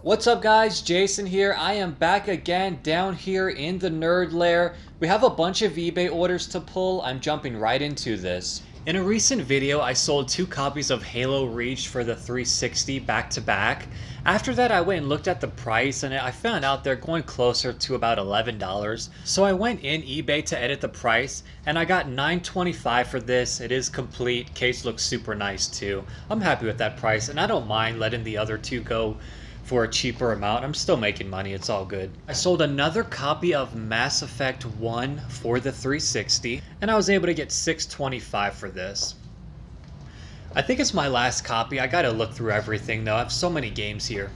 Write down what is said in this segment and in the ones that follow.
What's up guys, Jason here. I am back again down here in the nerd lair. We have a bunch of eBay orders to pull. I'm jumping right into this. In a recent video, I sold 2 copies of Halo Reach for the 360 back to back. After that, I went and looked at the price and I found out they're going closer to about $11. So I went in eBay to edit the price and I got $9.25 for this. It is complete. Case looks super nice too. I'm happy with that price and I don't mind letting the other 2 go for a cheaper amount. I'm still making money, it's all good. I sold another copy of Mass Effect 1 for the 360 and I was able to get $6.25 for this. I think it's my last copy. I gotta look through everything though. I have so many games here.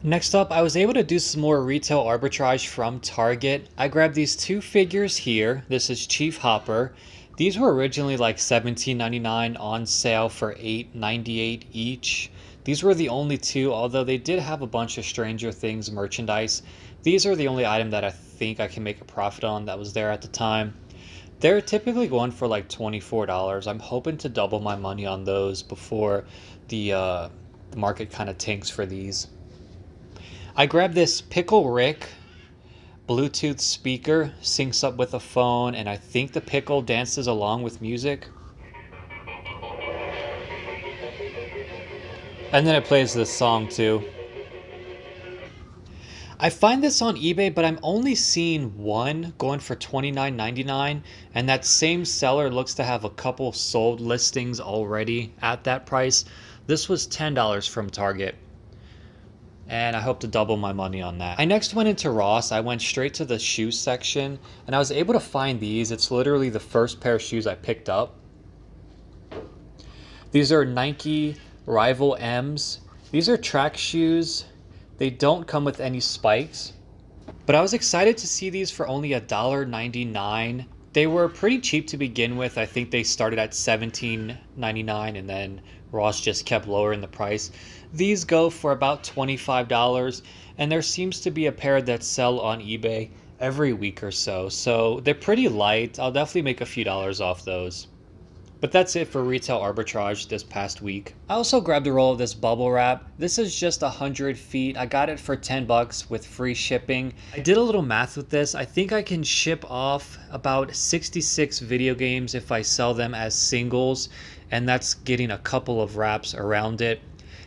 Next up, I was able to do some more retail arbitrage from Target. I grabbed these 2 figures here. This is Chief Hopper. These were originally like $17.99 on sale for $8.98 each. These were the only 2, although they did have a bunch of Stranger Things merchandise. These are the only item that I think I can make a profit on that was there at the time. They're typically going for like $24. I'm hoping to double my money on those before the market kind of tanks for these. I grabbed this Pickle Rick Bluetooth speaker, syncs up with a phone, and I think the pickle dances along with music. And then it plays this song too. I find this on eBay, but I'm only seeing one going for $29.99, and that same seller looks to have a couple sold listings already at that price. This was $10 from Target, and I hope to double my money on that. I next went into Ross. I went straight to the shoe section, and I was able to find these. It's literally the first pair of shoes I picked up. These are Nike Rival M's. These are track shoes. They don't come with any spikes, but I was excited to see these for only $1.99. They were pretty cheap to begin with. I think they started at $17.99 and then Ross just kept lowering the price. These go for about $25, and there seems to be a pair that sell on eBay every week or so. So they're pretty light. I'll definitely make a few dollars off those. But that's it for retail arbitrage this past week. I also grabbed a roll of this bubble wrap. This is just 100 feet. I got it for $10 with free shipping. I did a little math with this. I think I can ship off about 66 video games if I sell them as singles, and that's getting a couple of wraps around it.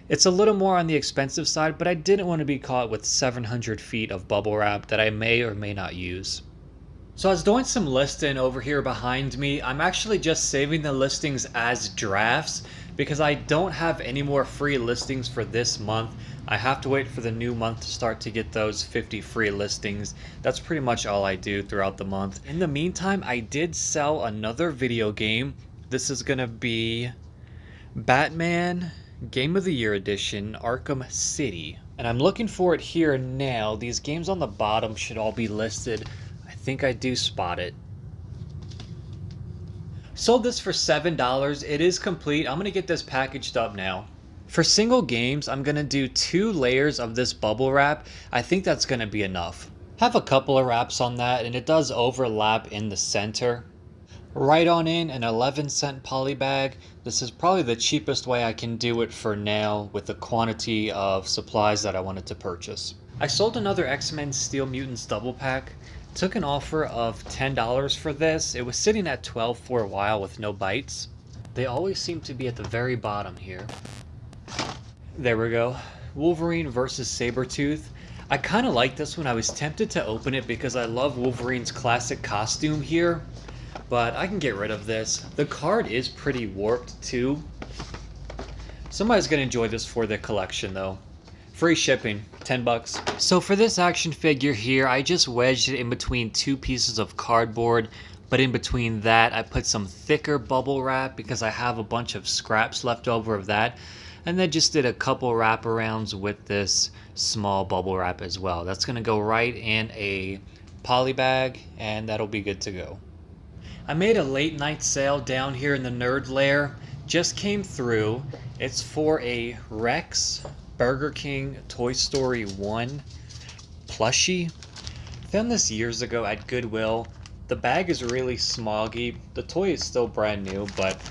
It's a little more on the expensive side, but I didn't want to be caught with 700 feet of bubble wrap that I may or may not use. So I was doing some listing over here behind me. I'm actually just saving the listings as drafts because I don't have any more free listings for this month. I have to wait for the new month to start to get those 50 free listings. That's pretty much all I do throughout the month. In the meantime, I did sell another video game. This is gonna be Batman Game of the Year Edition, Arkham City. And I'm looking for it here now. These games on the bottom should all be listed. I think I do spot it. Sold this for $7. It is complete. I'm going to get this packaged up now. For single games, I'm going to do 2 layers of this bubble wrap. I think that's going to be enough. Have a couple of wraps on that, and it does overlap in the center. Right on in an 11-cent poly bag. This is probably the cheapest way I can do it for now with the quantity of supplies that I wanted to purchase. I sold another X-Men Steel Mutants double pack. Took an offer of $10 for this. It was sitting at $12 for a while with no bites. They always seem to be at the very bottom here. There we go. Wolverine versus Sabretooth. I kind of like this one. I was tempted to open it because I love Wolverine's classic costume here, but I can get rid of this. The card is pretty warped too. Somebody's going to enjoy this for their collection though. Free shipping, $10. So for this action figure here, I just wedged it in between 2 pieces of cardboard, but in between that, I put some thicker bubble wrap because I have a bunch of scraps left over of that, and then just did a couple wraparounds with this small bubble wrap as well. That's gonna go right in a poly bag, and that'll be good to go. I made a late night sale down here in the nerd lair. Just came through. It's for a Rex Burger King Toy Story 1 plushie. Found this years ago at Goodwill. The bag is really smoggy. The toy is still brand new, but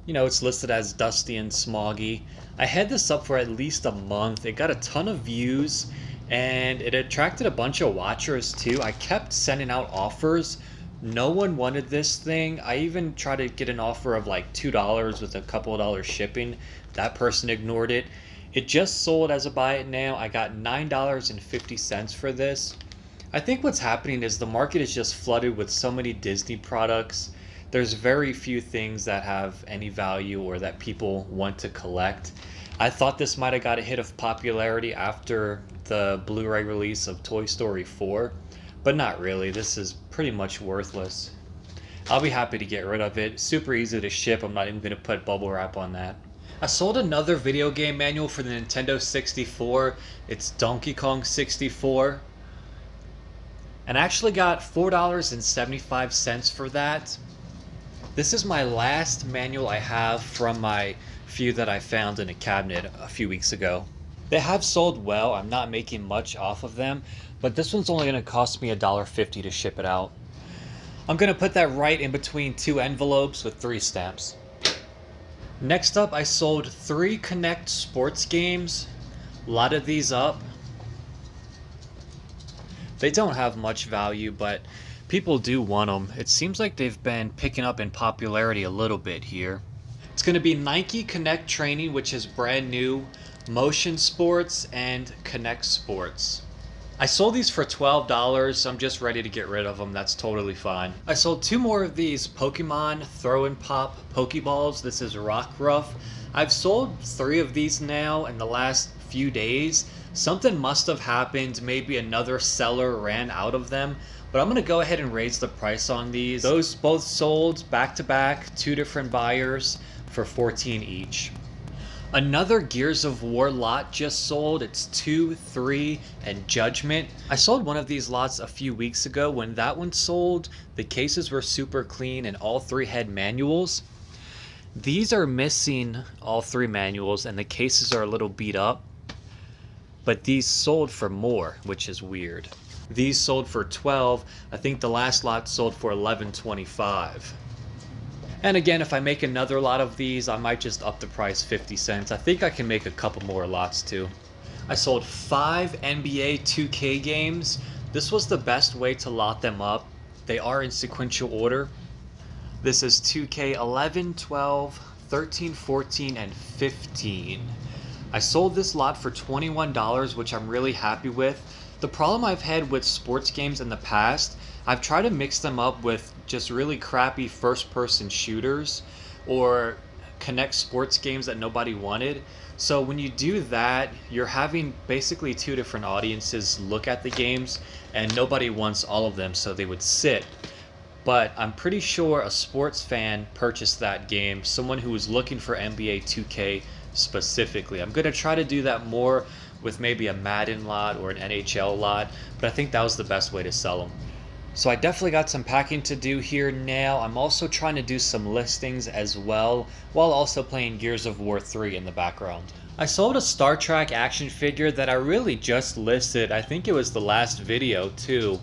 You know, it's listed as dusty and smoggy. I had this up for at least a month. It got a ton of views and it attracted a bunch of watchers too. I kept sending out offers. No one wanted this thing. I even tried to get an offer of like $2 with a couple of dollars shipping. That person ignored it. It just sold as a buy it now. I got $9.50 for this. I think what's happening is the market is just flooded with so many Disney products. There's very few things that have any value or that people want to collect. I thought this might have got a hit of popularity after the Blu-ray release of Toy Story 4, but not really. This is pretty much worthless. I'll be happy to get rid of it. Super easy to ship. I'm not even going to put bubble wrap on that. I sold another video game manual for the Nintendo 64. It's Donkey Kong 64. And I actually got $4.75 for that. This is my last manual I have from my few that I found in a cabinet a few weeks ago. They have sold well. I'm not making much off of them, but this one's only going to cost me $1.50 to ship it out. I'm going to put that right in between two envelopes with 3 stamps. Next up, I sold 3 Connect sports games. A lot of these up. They don't have much value, but people do want them. It seems like they've been picking up in popularity a little bit here. It's going to be Nike Connect Training, which is brand new, Motion Sports, and Connect Sports. I sold these for $12. I'm just ready to get rid of them. That's totally fine. I sold 2 more of these Pokemon Throw and Pop Pokeballs. This is Rockruff. I've sold 3 of these now in the last few days. Something must have happened. Maybe another seller ran out of them. But I'm going to go ahead and raise the price on these. Those both sold back to back, 2 different buyers for $14 each. Another Gears of War lot just sold. It's 2, 3, and Judgment. I sold one of these lots a few weeks ago. When that one sold, the cases were super clean and all 3 had manuals. These are missing all 3 manuals and the cases are a little beat up. But these sold for more, which is weird. These sold for $12. I think the last lot sold for $11.25. And again, if I make another lot of these, I might just up the price 50 cents. I think I can make a couple more lots too. I sold 5 NBA 2K games. This was the best way to lot them up. They are in sequential order. This is 2K 11, 12, 13, 14, and 15. I sold this lot for $21, which I'm really happy with. The problem I've had with sports games in the past, I've tried to mix them up with just really crappy first-person shooters or Connect sports games that nobody wanted. So when you do that, you're having basically 2 different audiences look at the games, and nobody wants all of them, so they would sit. But I'm pretty sure a sports fan purchased that game, someone who was looking for NBA 2K specifically. I'm going to try to do that more with maybe a Madden lot or an NHL lot, but I think that was the best way to sell them. So I definitely got some packing to do here now. I'm also trying to do some listings as well, while also playing Gears of War 3 in the background. I sold a Star Trek action figure that I really just listed. I think it was the last video too.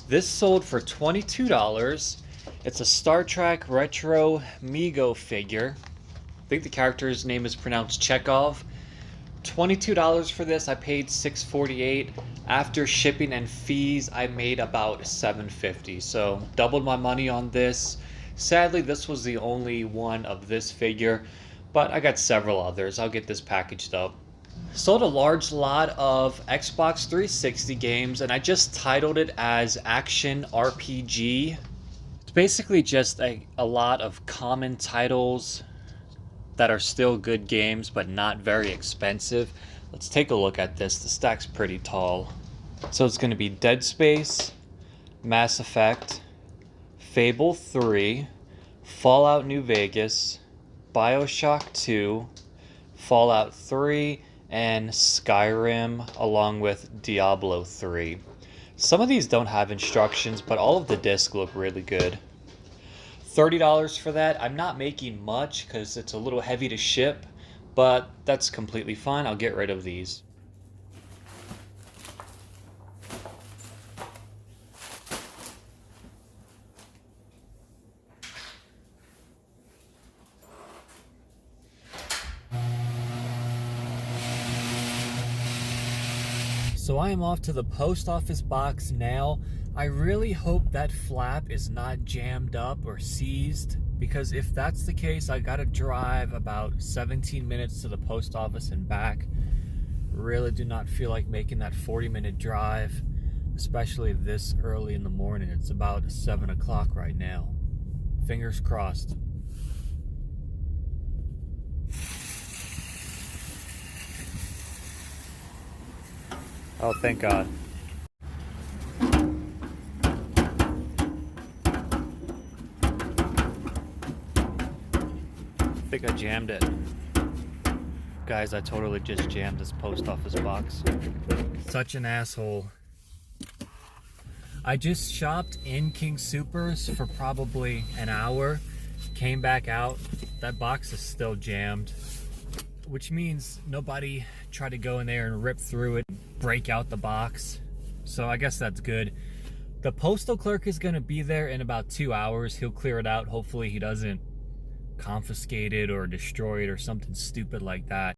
This sold for $22. It's a Star Trek Retro Mego figure. I think the character's name is pronounced Chekhov. $22 for this. I paid $6.48. After shipping and fees, I made about $7.50. So doubled my money on this. Sadly, this was the only one of this figure, but I got several others. I'll get this packaged up. Sold a large lot of Xbox 360 games, and I just titled it as Action RPG. It's basically just a lot of common titles that are still good games but not very expensive. Let's take a look at this. The stack's pretty tall. So it's going to be Dead Space, Mass Effect, Fable 3, Fallout New Vegas, BioShock 2, Fallout 3, and Skyrim, along with Diablo 3. Some of these don't have instructions, but all of the discs look really good. $30 for that. I'm not making much because it's a little heavy to ship, but that's completely fine. I'll get rid of these. So I am off to the post office box now. I really hope that flap is not jammed up or seized, because if that's the case, I gotta drive about 17 minutes to the post office and back. Really do not feel like making that 40-minute drive, especially this early in the morning. It's about 7 o'clock right now. Fingers crossed. Oh, thank God. I think I jammed it. Guys, I totally just jammed this post office box. Such an asshole. I just shopped in King Soopers for probably an hour. Came back out. That box is still jammed, which means nobody tried to go in there and rip through it, break out the box. So I guess that's good. The postal clerk is going to be there in about 2 hours. He'll clear it out. Hopefully he doesn't confiscate it or destroy it or something stupid like that.